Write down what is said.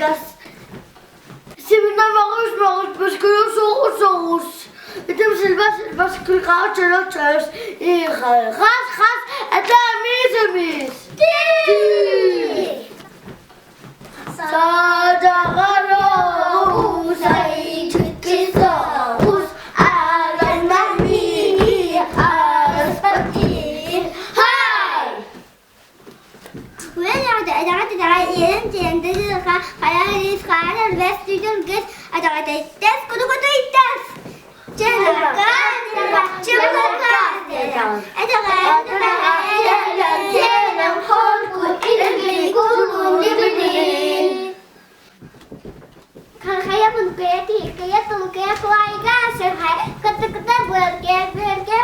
das. Семена могут поскорее соус. Это was кричат через и хас это мизмис. Садагаро сай чикисоус аранамини араспати. Хай. Kan kaya pun kaya ti kaya tu kaya kuai gas kaya kata buat kaya